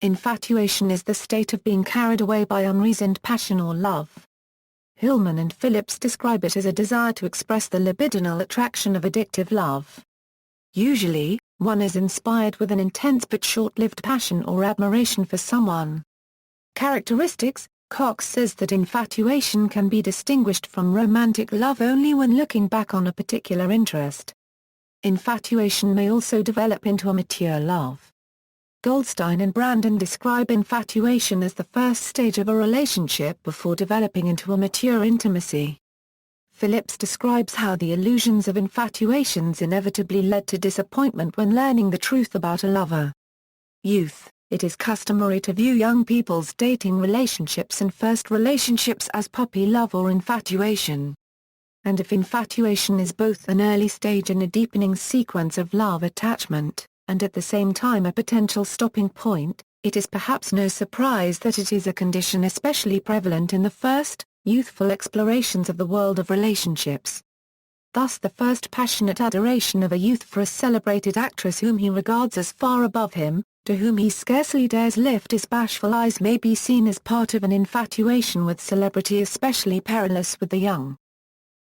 Infatuation is the state of being carried away by unreasoned passion or love. Hillman and Phillips describe it as a desire to express the libidinal attraction of addictive love. Usually, one is inspired with an intense but short-lived passion or admiration for someone. Characteristics: Cox says that infatuation can be distinguished from romantic love only when looking back on a particular interest. Infatuation may also develop into a mature love. Goldstein and Brandon describe infatuation as the first stage of a relationship before developing into a mature intimacy. Phillips describes how the illusions of infatuations inevitably led to disappointment when learning the truth about a lover. Youth: It is customary to view young people's dating relationships and first relationships as puppy love or infatuation. And if infatuation is both an early stage in a deepening sequence of love attachment, and at the same time a potential stopping point, it is perhaps no surprise that it is a condition especially prevalent in the first, youthful explorations of the world of relationships. Thus the first passionate adoration of a youth for a celebrated actress whom he regards as far above him, to whom he scarcely dares lift his bashful eyes, may be seen as part of an infatuation with celebrity especially perilous with the young.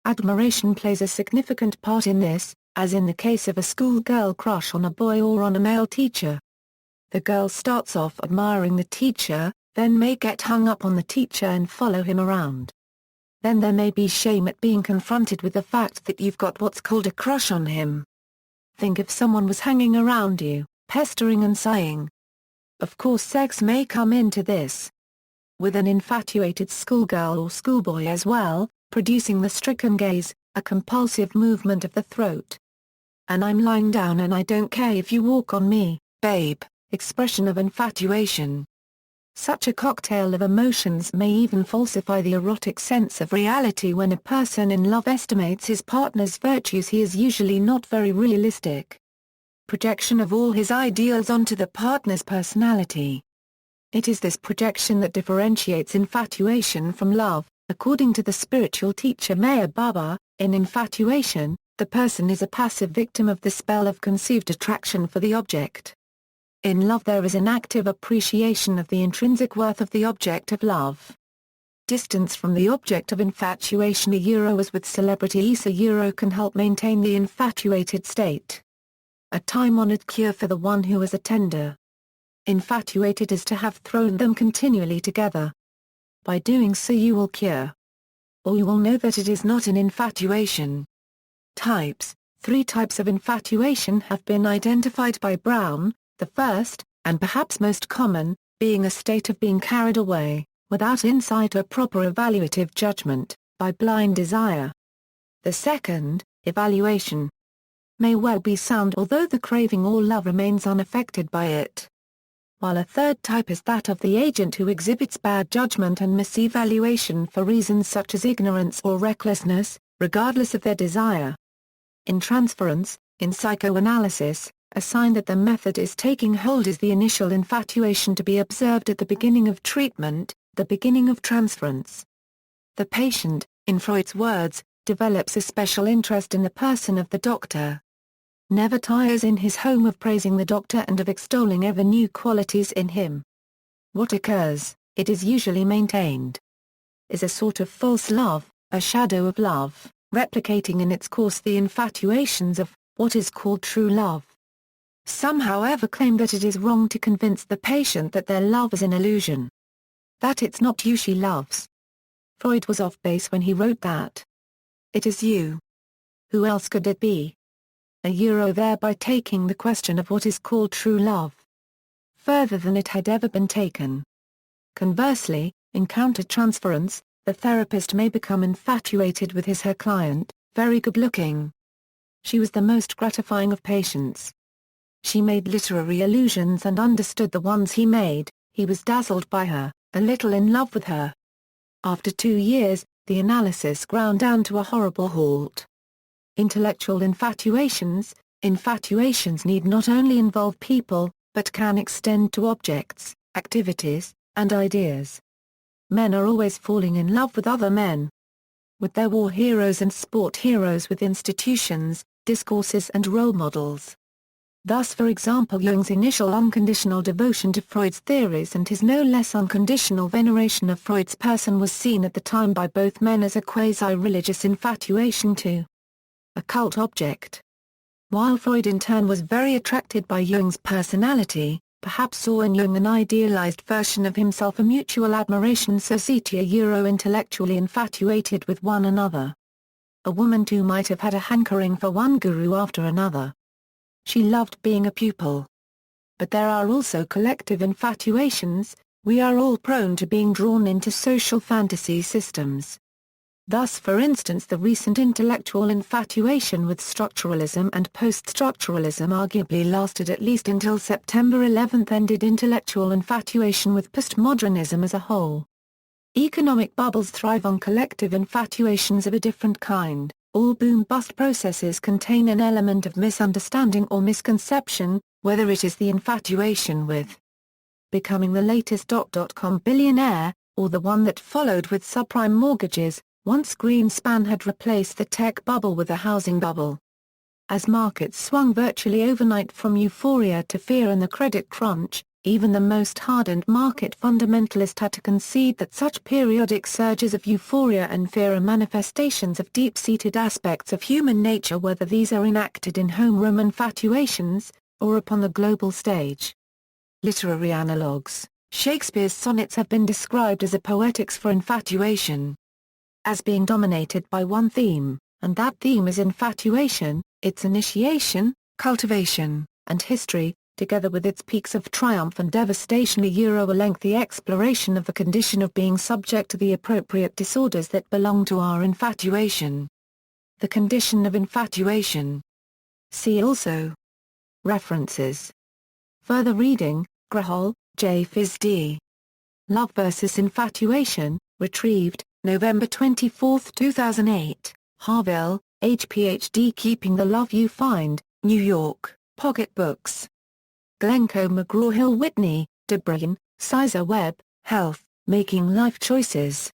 Admiration plays a significant part in this, as in the case of a schoolgirl crush on a boy or on a male teacher. The girl starts off admiring the teacher, then may get hung up on the teacher and follow him around. Then there may be shame at being confronted with the fact that you've got what's called a crush on him. Think if someone was hanging around you, pestering and sighing. Of course sex may come into this. With an infatuated schoolgirl or schoolboy as well, producing the stricken gaze, a compulsive movement of the throat. An "I'm lying down and I don't care if you walk on me, babe" expression of infatuation. Such a cocktail of emotions may even falsify the erotic sense of reality. When a person in love estimates his partner's virtues, he is usually not very realistic. Projection of all his ideals onto the partner's personality. It is this projection that differentiates infatuation from love, according to the spiritual teacher Meher Baba. In infatuation, the person is a passive victim of the spell of conceived attraction for the object. In love there is an active appreciation of the intrinsic worth of the object of love. Distance from the object of infatuation. As with celebrity can help maintain the infatuated state. A time-honored cure for the one who is a tender. Infatuated is to have thrown them continually together. By doing so you will cure. Or you will know that it is not an infatuation. Types: 3 types of infatuation have been identified by Brown, the first, and perhaps most common, being a state of being carried away, without insight or proper evaluative judgment, by blind desire. The second, evaluation, may well be sound although the craving or love remains unaffected by it. While a third type is that of the agent who exhibits bad judgment and misevaluation for reasons such as ignorance or recklessness, regardless of their desire. In transference, in psychoanalysis, a sign that the method is taking hold is the initial infatuation to be observed at the beginning of treatment, the beginning of transference. The patient, in Freud's words, develops a special interest in the person of the doctor. Never tires in his home of praising the doctor and of extolling ever new qualities in him. What occurs, it is usually maintained, is a sort of false love, a shadow of love, replicating in its course the infatuations of what is called true love. Some however claim that it is wrong to convince the patient that their love is an illusion. That it's not you she loves. Freud was off base when he wrote that. It is you. Who else could it be? Thereby taking the question of what is called true love further than it had ever been taken. Conversely, in counter-transference, the therapist may become infatuated with her client, very good-looking. She was the most gratifying of patients. She made literary allusions and understood the ones he made, he was dazzled by her, a little in love with her. After 2 years, the analysis ground down to a horrible halt. Intellectual infatuations need not only involve people, but can extend to objects, activities, and ideas. Men are always falling in love with other men. With their war heroes and sport heroes, with institutions, discourses and role models. Thus for example Jung's initial unconditional devotion to Freud's theories and his no less unconditional veneration of Freud's person was seen at the time by both men as a quasi-religious infatuation to a cult object. While Freud in turn was very attracted by Jung's personality, perhaps saw in Jung an idealized version of himself, a mutual admiration societia Euro-intellectually infatuated with one another. A woman too might have had a hankering for one guru after another. She loved being a pupil. But there are also collective infatuations. We are all prone to being drawn into social fantasy systems. Thus for instance the recent intellectual infatuation with structuralism and post-structuralism arguably lasted at least until September 11 ended intellectual infatuation with postmodernism as a whole. Economic bubbles thrive on collective infatuations of a different kind. All boom-bust processes contain an element of misunderstanding or misconception, whether it is the infatuation with becoming the latest .com billionaire, or the one that followed with subprime mortgages. Once Greenspan had replaced the tech bubble with a housing bubble. As markets swung virtually overnight from euphoria to fear and the credit crunch, even the most hardened market fundamentalist had to concede that such periodic surges of euphoria and fear are manifestations of deep-seated aspects of human nature, whether these are enacted in homeroom infatuations, or upon the global stage. Literary analogues: Shakespeare's sonnets have been described as a poetics for infatuation. As being dominated by one theme, and that theme is infatuation, its initiation, cultivation, and history, together with its peaks of triumph and devastation, a lengthy exploration of the condition of being subject to the appropriate disorders that belong to our infatuation. The condition of infatuation. See also. References. Further reading: Grahol, J. Phys. D. Love vs. Infatuation, retrieved, November 24, 2008, Harville, H. Ph.D. Keeping the Love You Find, New York, Pocket Books. Glencoe McGraw-Hill Whitney, DeBruyn, Sizer Webb, Health, Making Life Choices.